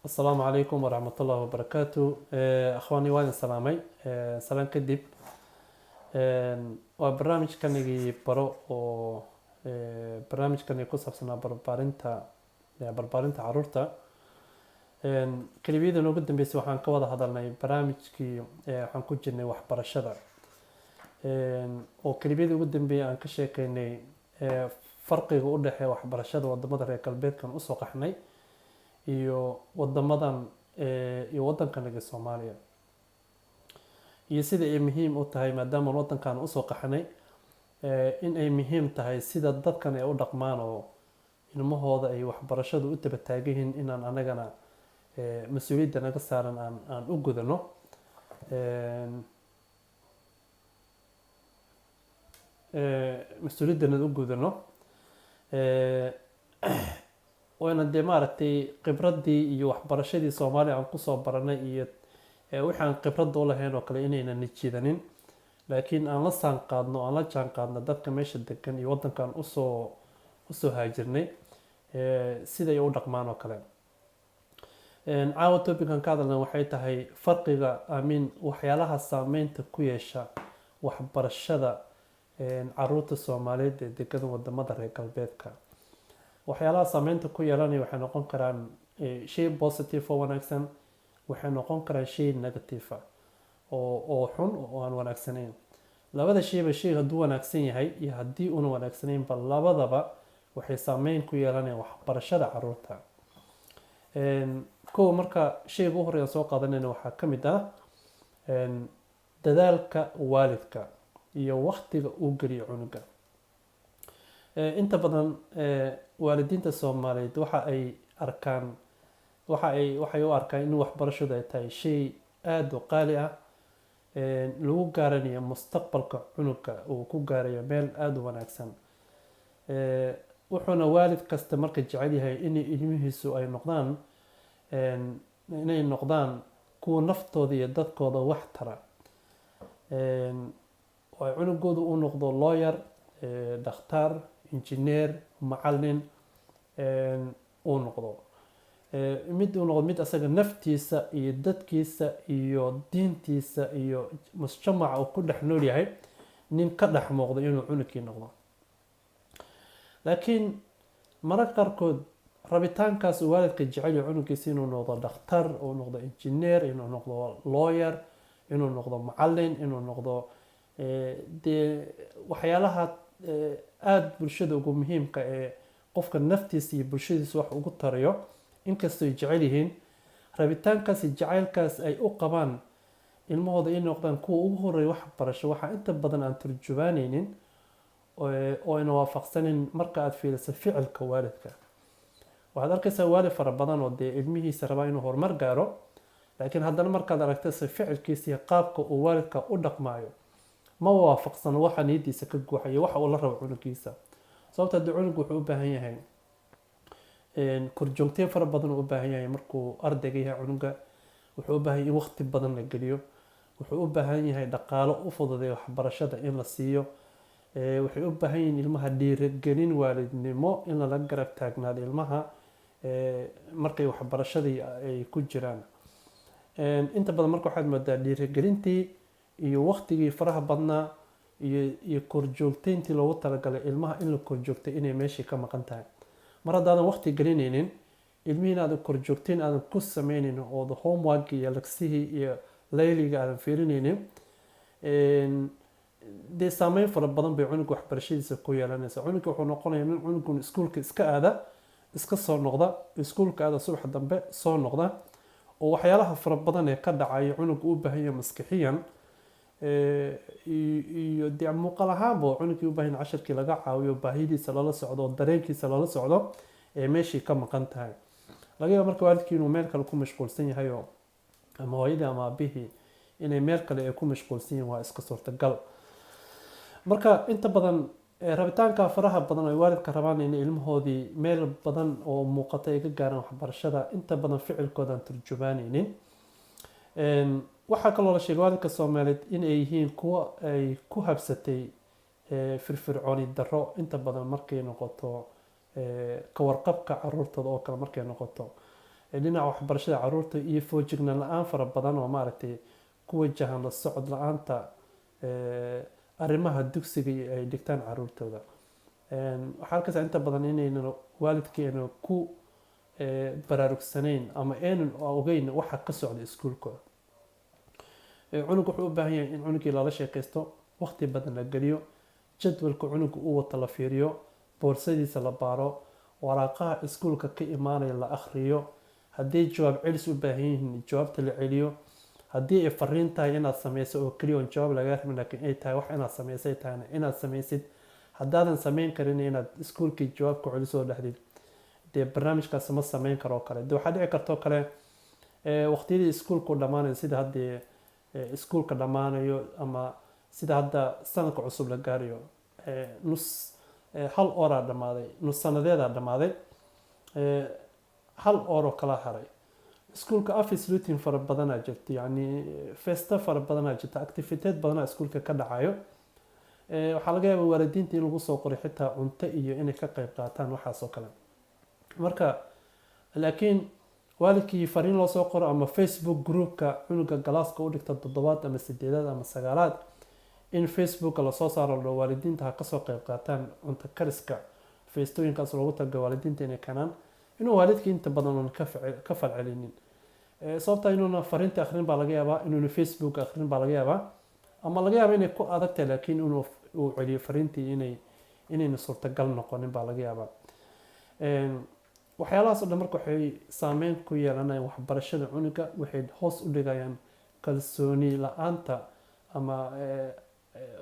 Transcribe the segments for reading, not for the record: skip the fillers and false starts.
السلام عليكم ورحمة الله وبركاته أخواني وين سلامي سلام كدب وبرنامج كان يجي برو برنامج كان يقص بسنا بربارنتا عرورتا كليبيدا نقدم بس وحان كوضا هذا برنامج كي وحان كوجني وحبرشدا وكليبيدا نقدم بي أن كشيكيني فرقي ودحي وحبرشدا wadamada reer galbeedkan u soo qaxnay iyo wadamadan iyo wadankan Soomaaliya iyo sida ay muhiim u tahay maadaama wadankan u soo qaxnay in ay muhiim tahay sida dadkan ay u dhaqmaan oo ilmahooda ay waxbarashadu u tabataagihiin inaan anagana mas'uuliyadda naga saaran aan u gudano mas'uuliyadda u gudano وأنا دي مارتي قبردي iyo waxbarashadii Soomaaliya aan ku soo baranay iyo waxaan khibrad u lahayn oo kale inayna nijidanin laakiin aan la saan qaadno aan la jaan qaadno dadka meesha degan iyo wadankan u soo haajirnay sida ay u dhaqmaan oo kale caawa topican ka hadalna waxay tahay farqiga waxyaalaha saameynta ku yeesha waxbarashada caruurta Soomaaliyeed ee degan wadamada reer galbeedka waxyaalaha saameynta ku yeelanaya waxay noqon karaan shay positive oo wanaagsan waxay noqon karaan shay negative oo xun oo aan wanaagsanayn labada shayba shay hadduu wanaagsan yahay iyo haddii uuna wanaagsanayn ba labadaba waxay saameyn ku yeelanayaan waxbarashada caruurta kow marka shayga ugu horeeya soo qaadanayna waxaa ka mid ah dadaalka waalidka iyo waqtiga uu geliyo cunuga inta badan waalidiinta Soomaaliyeed waxay u arkaan in waxbarashadu ay tahay shay aad u qaali ah lagu gaaranayo mustaqbalka cunuga uu ku gaarayo meel aad u wanaagsan wuxuuna waalid kasta marka jecel yahay in ilmihiisu ay noqdaan inay noqdaan kuwa naftooda iyo dadkooda wax tara oo cunugoodu uu noqdo lawyer dhakhtar engineer macallin uu noqdo mid asaga naftiisa iyo dadkiisa iyo diintiisa iyo mujtamaca uu ku dhex nool yahay nin ka dhex muuqdo inuu cunugii noqdo laakiin mararka qaarkood rabitaankaas uu waalidka jecel yahay cunugiisa inuu noqdo dhakhtar uu noqdo engineer inuu noqdo lawyer inuu noqdo macallin inuu noqdo dee waxyaalaha aad bulshada ugu muhiimka ee qofka naftiisa iyo bulshadiisa wax ugu tarayo inkastoo ay jecel yihiin rabitaankaas iyo jacaylkaas ay u qabaan ilmahooda inay noqdaan kuwa ugu horeeya waxbarasho waxaa inta badan aan turjubaanaynin oo ayna waafaqsanin marka aad fiiriso ficilka waalidka waxaad arkaysaa waalid fara badan oo dee ilmihiisa rabaa inuu horumar gaaro laakiin haddana markaad aragto ficilkiisa iyo qaabka uu waalidka u dhaqmaayo ma waafaqsan waxa niyadiisa ka guuxaya waxa uu la rabo cunugiisa sababta haddii cunug wuxuu u baahan yahay korjoogteen fara badan uu u baahan yahay markuu ardayga yahay cunuga wuxuu u baahan yahay in waqti badan la geliyo wuxuu u baahan yahay dhaqaalo u fududeeyo waxbarashada in la siiyo waxay u baahan yihiin ilmaha dhiirigelin waalidnimo in lala garab taagnaado ilmaha markay waxbarashadii ay ku jiraan inta badan marka waxaad moodaa dhiirigelintii iyo waqtigii faraha badnaa iyo korjoogteyntii loogu talagalay ilmaha in la korjoogtay inay meeshii ka maqan tahay mar haddaadan waqti gelinaynin ilmihiina aadan korjoogteyn aadan ku sameynaynin oo homework iyo lagsihii iyo layliga aadan fiirinaynin dee saameyn fara badan bay cunuga waxbarashadiisa ku yeelanaysa cunuga wuxuu noqonayaa nin cunugun iskuulka iska aada iska soo noqda iskuulka aada subax dambe soo noqda oo waxyaalaha fara badan ee ka dhacaya cunuga u baahan yahay maskixiyan iyo dee muuqaal ahaanba cunugii u baahan casharkii laga caawiyo baahidiisa lala socdo dareenkiisa lala socdo ee meeshii ka maqan tahay laga yaabo marka waalidkii inuu meel kale ku mashquulsan yahay oo ama hooyadii ama aabihii inay meel kale ay ku mashquulsan yihiin waa iska suurtagal marka inta badan rabitaanka faraha badan ay waalidka rabaan in ilmahoodii meel badan oo muuqata ay ka gaaraan waxbarashada inta badan ficilkoodan turjubaanaynin waxaa kaloo la sheegay waalidka Soomaaliyeed in ay yihiin kuwa ay ku habsatay firfircooni darro inta badan markay noqoto ka warqabka caruurtooda oo kale markay noqoto dhinaca waxbarashada caruurta iyo foojignaan la-aan fara badan oo maaragtay ku wajahan la socod la-aanta arrimaha dugsiga ay dhigtaan caruurtooda. waxaa arkaysaa inta badan inaynan waalidkeena ku baraarugsanayn ama aynan ogeyn waxa ka socda iskuulkooda. cunug wuxuu u baahan yahay in cunugii lala sheekaysto, waqti badan la geliyo, jadwalka cunuga uu wata la fiiriyo, boorsadiisa la baaro, waraaqaha iskuulka ka imaanaya la akhriyo, haddii jawaab celis u baahan yihiin jawaabta la celiyo, haddii ay fariin tahay inaad sameyso oo keliya oon jawaab lagaa rabin laakiin ay tahay wax inaad sameysay tahayna inaad sameysid, haddaadan sameyn karin inaad iskuulkii jawaab ku celisoo dhexdid dee barnaamijkaasi ma sameyn karo kale. dee waxaa dhici kartoo kale waqtiyadii iskuulku dhammaanayo sida haddii iskuulka dhammaanayo ama sida hadda sanadka cusub la gaarayo hal ooraa dhammaaday, nus sanadeedaa dhammaaday, hal ooroo kala haray. iskuulka office routine fara badanaa jirta, yacni festa fara badanaa jirta, activiteed badanaa iskuulka ka dhacayo. waxaa laga yaabaa waalidiinta in lagu soo qoray xitaa cunto iyo inay ka qayb qaataan waxaas oo kale. marka laakiin waalidkii fariin loo soo qoro ama Facebook groupka cunuga galaaska u dhigta 7 ama 8 ama 9 in Facebook lasoo saaro waalidiinta ha kasoo qayb qaataan cunto kariska feestooyinkaas loogu talagalay waalidiinta inay kanaan inuu waalidkii inta badan ka falcelinin. sababta inuuna fariinta akhrin baa laga yaabaa, inuuna Facebook akhrin baa laga yaabaa, ama laga yaabaa inay ku adagtahay laakiin inuu celiyo fariintii inayna suurtagal noqonin baa laga yaabaa. waxyaalahaas oo dhan marka waxay saameyn ku yeelanayaan waxbarashada cunuga, waxay hoos u dhigayaan kalsooni la-aanta ama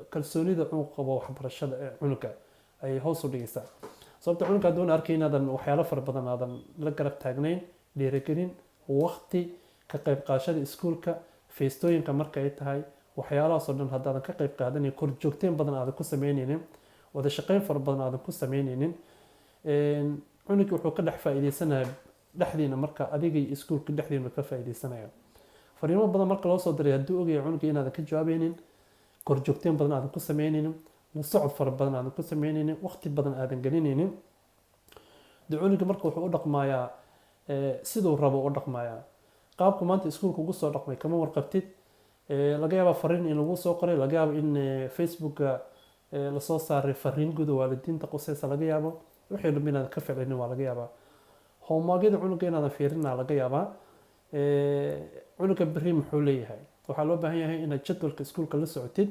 kalsoonida uu qabo waxbarashada cunuga ay hoos u dhigaysaa. sababta cunuga hadduu arkay inaadan waxyaalo fara badan aadan la garab taagnayn, dhiirigelin, waqti ka qayb qaadashada iskuulka, feestooyinka marka ay tahay, waxyaalahaas oo dhan haddaadan ka qayb qaadanin, kor joogteen badan aadan ku sameynaynin, wada shaqeyn fara badan aadan ku sameynaynin, cunugii wuxuu ka dhex faa'iideysanayaa dhexdiina marka adiga iyo iskuulka dhexdiina ka faa'iideysanaya. fariimo badan marka loo soo diray hadduu ogyahay cunugii inaadan ka jawaabaynin, kor joogteen badan aadan ku sameynaynin, la socod fara badan aadan ku sameynaynin, waqti badan aadan gelinaynin, dee cunugii marka wuxuu u dhaqmayaa siduu rabo u dhaqmayaa. qaabku maanta iskuulka ugu soo dhaqmay kama warqabtid. laga yaabaa fariin in lagu soo qoray, laga yaabo in Facebooka lasoo saaray fariin guud oo waalidiinta qusaysa, laga yaabo wixii dhan inaadan ka ficilinin waa laga yaabaa. homeworkyada cunuga inaadan fiirinaa laga yaabaa. cunuga berri muxuu leeyahay, waxaa loo baahan yahay inaad jadwalka iskuulka la socotid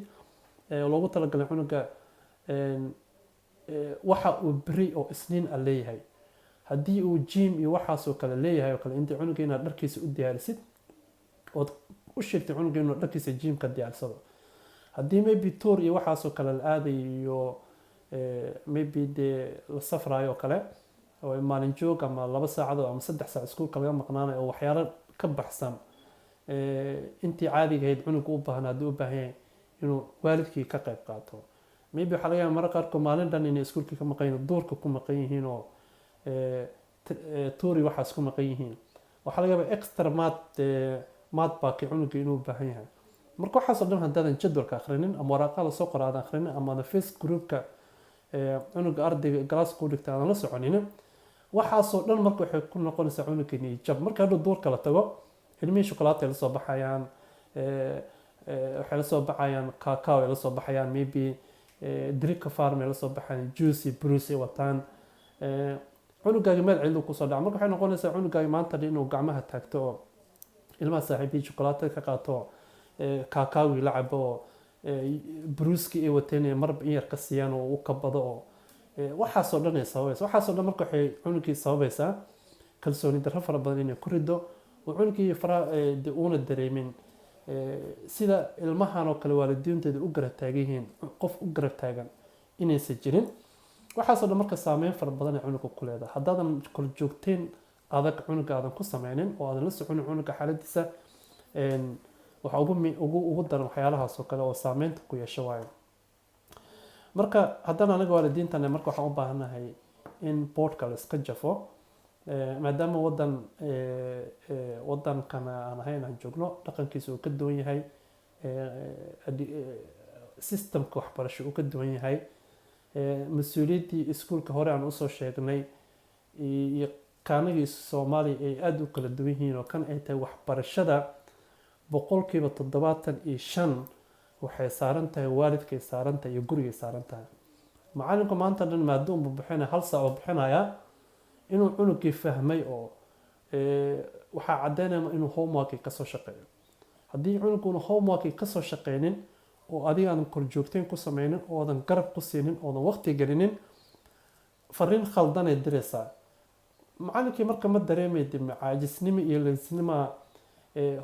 loogu talagalay cunuga waxa uu berri oo isniin ah leeyahay. haddii uu gym iyo waxaasoo kale leeyahay oo kale inta cunuga inaad dharkiisa u diyaarisid ood u sheegtay cunuga inuu dharkiisa gymka diyaarsado. haddii maybe tour iyo waxaasoo kale la aaday iyo maybe dee la safrayo oo kale oo maalin joog ama 2 saacadood ama 3 saac iskuulka laga maqnaanayo oo waxyaalo ka baxsan intii caadiga ahayd cunuga u baahan haddii u baahan yahay inuu waalidkii ka qayb qaato. maybe waxaa laga yaabaa mararka qaarkood maalin dhan inay iskuulkii ka maqan yihiin, duurka ku maqan yihiin oo tuuri waxaas ku maqan yihiin. waxaa laga yaabaa extra maad baaki cunugii inuu u baahan yahay. marka waxaasoo dhan haddaadan jadwalka akhrinin ama waraaqada soo qora aadan akhrinin ama Facebook groupka cunuga ardayga galaaska u dhigta aadan la soconin, waxaasoo dhan marka waxay ku noqonaysaa cunuga niyad jab. marka hadduu duurka la tago ilmihii shukulaato ay la soo baxayaan, waxay la soo baxayaan kakao ay la soo baxayaan, maybe drika farm ay la soo baxayaan, juice iyo bruce ay wataan. cunugaagi meel cidlo kusoo dhaca marka waxay noqonaysaa cunugaagi maanta inuu gacmaha taagto oo ilmaha saaxiibadii shukulaato ka qaato, kakao la cabo oo bruuski ay wateen marba in yar ka siiyaan oo u kabado oo waxaasoo dhan ay sababaysaa. waxaasoo dhan marka waxay cunugii sababaysaa kalsooni darro fara badan inay ku rido oo cunugii uuna dareemin sida ilmahan oo kale waalidiinteeda u garab taagan yihiin, qof u garab taagan inaysan jirin. waxaasoo dhan marka saameyn fara badan ay cunuga ku leedahay. haddaadan kor joogteen adag cunuga aadan ku sameynin oo aadan la soconin cunuga xaaladiisa, waxa ugu daran waxyaalahaas oo kale oo saameynta ku yeesho waayo. marka haddana anaga waalidiintana marka waxaan u baahanahay in boardka la iska jafo maadaama wadankana aan ahayn aan joogno, dhaqankiisa uu ka duwan yahay, systemka waxbarasho uu ka duwan yahay, mas-uuliyaddii iskuulka hore aan usoo sheegnay iyo kaanagii Soomaaliya ay aad u kala duwan yihiin oo kan ay tahay waxbarashada boqolkiiba 75 waxay saaran tahay waalidkay saaran tahay iyo gurigay saaran tahay. macallinku maanta dhan maadaama uu bixinaya hal saac oo bixinaya inuu cunugii fahmay oo waxaa cadeynaya inuu homework ka soo shaqeeyo. haddii cunuguna homework ka soo shaqeynin oo adiga aan kor joogteen ku sameynin oo aadan garab ku siinin oo aadan waqti gelinin fariin khaldan ay diraysaa. macallinkii marka ma dareemay dib caajisnimo iyo leysnimo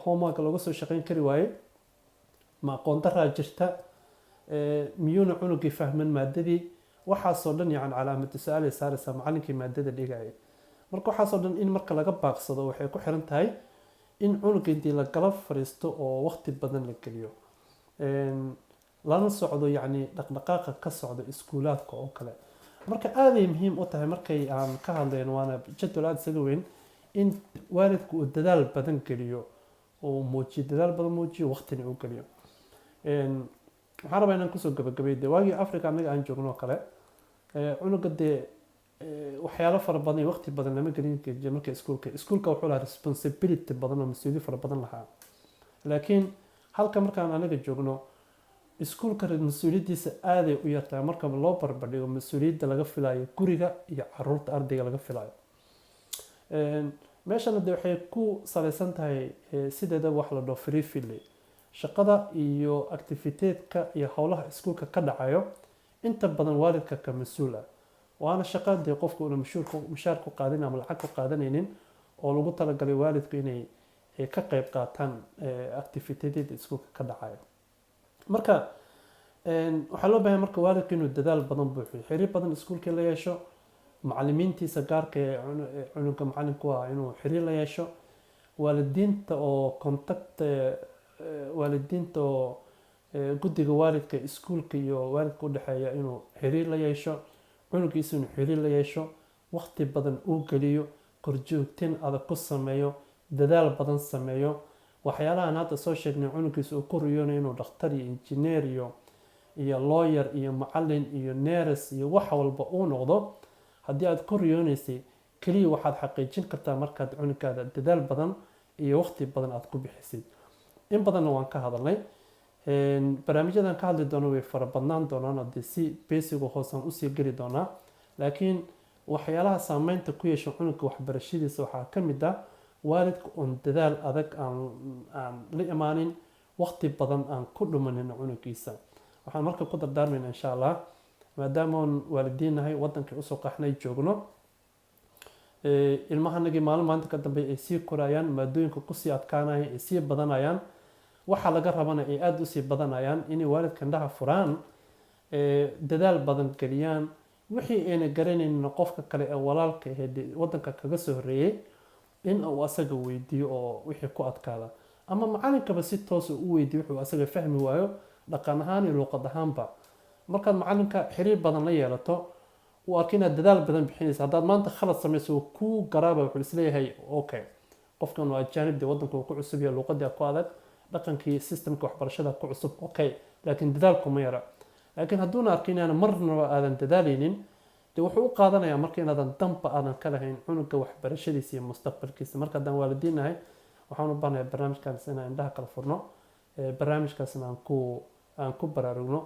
homework laga soo shaqeyn kari waaye ma aqoon daraa jirta miyuuna cunugii fahmin maadadii waxaasoo dhan yani calaamad su'aal ay saaraysaa macallinkii maadada dhigaya. marka waxaasoo dhan in marka laga baaqsado waxay ku xiran tahay in cunugii intii la kala fariisto oo waqti badan la geliyo lana socdo yani dhaqdhaqaaqa ka socdo iskuulaadka oo kale. marka aad ay muhiim u tahay markay aan ka hadlayno waana jadwal aad isaga weyn in waalidku uu dadaal badan geliyo oo muujiyo dadaal badan muujiyo waqtina uu geliyo. waxaan rabaa inaan kusoo gabagabay dee waagii Afrika anaga aan joogno kale cunuga dee waxyaalo fara badan iyo waqti badan lama gelin jirin marka iskuulka wuxuu lahaa responsibility badan oo mas'uuliyad fara badan lahaa. laakiin halka markaan anaga joogno iskuulka mas'uuliyadiisa aad ay u yartahay marka loo barbardhigo mas'uuliyadda laga filayo guriga iyo caruurta ardayga laga filayo. meeshana dee waxay ku salaysan tahay sideeda wax la dhaho free field shaqada iyo activity-ka iyo howlaha iskuulka ka dhacayo inta badan waalidka ka mas'uul ah waana shaqadii qofku uu mushaar ku qaadan ama lacag ku qaadanaynin oo lagu talagalay waalidku inay ka qayb qaataan activity-da iskuulka ka dhacayo. marka waxaa loo baahan marka waalidku inuu dadaal badan buuxiyo xiriir badan iskuulka la yeesho macallimiintiisa gaarka ee cunuga macallinku ah inuu xiriir la yeesho waalidiinta oo contact waalidiinta oo guddiga waalidka iskuulka iyo waalidka u dhaxeeya inuu xiriir la yeesho cunugiisa inuu xiriir la yeesho waqti badan uu geliyo korjoogteen adag ku sameeyo dadaal badan sameeyo waxyaalahan hadda soo sheegnay cunugiisa uu ku riyoonayo inuu dhakhtar iyo injineer iyo lawyer iyo macallin iyo nurse iyo wax walba uu noqdo haddii aad ku riyoonaysay kaliya waxaad xaqiijin kartaa markaad cunugaada dadaal badan iyo waqti badan aad ku bixisid. in badanna waan ka hadalnay barnaamijyadan ka hadli doono way fara badnaan doonaan oo dee si basic hoosaan usii geli doonaa. laakiin waxyaalaha saameynta ku yeesha cunugga waxbarashadiisa waxaa ka mid ah waalidka oon dadaal adag aan la imaanin waqti badan aan ku dhumanin cunugiisa. waxaan marka ku dardaarmayna insha allah maadaama oon waalidiin nahay wadankii usoo qaxnay joogno ilmahanagii maalin maalinta ka dambe ay sii korayaan maadooyinka kusii adkaanayaan ay sii badanayaan waxaa laga rabana ay aada usii badanayaan inay waalidka indhaha furaan dadaal badan geliyaan wixii ayna garanaynin qofka kale ee walaalka ahayd wadanka kaga soo horeeyay in uu asaga weydiiyo oo wixii ku adkaada ama macallinkaba si toos u weydiiyo wuxuu asaga fahmi waayo dhaqan ahaan iyo luqad ahaanba. markaad macallinka xiriir badan la yeelato uu arko inaad dadaal badan bixinaysa haddaad maanta khalad samayso uu kuu garaaba wuxuu isleeyahay okay qofkan waa ajaanibdii wadanka uu ku cusub yahay luqadii ku adag dhaqankii systemka waxbarashada ku cusub okay laakiin dadaalku ma yara. laakiin hadduuna arkin inaan marnaba aadan dadaalaynin dee wuxuu u qaadanayaa marka inaadan danba aadan ka lahayn cunuga waxbarashadiisa iyo mustaqbalkiisa. marka haddaan waalidiin nahay waxaan u baahanahay barnaamijkaas inaan indhaha kala furno barnaamijkaasna aan ku baraarugno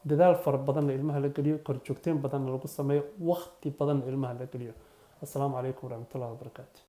dadaal fara badanna ilmaha la geliyo korjoogteen badanna lagu sameeyo waqti badanna ilmaha la geliyo. assalaamu calaykum waraxmatullahi wabarakaatu.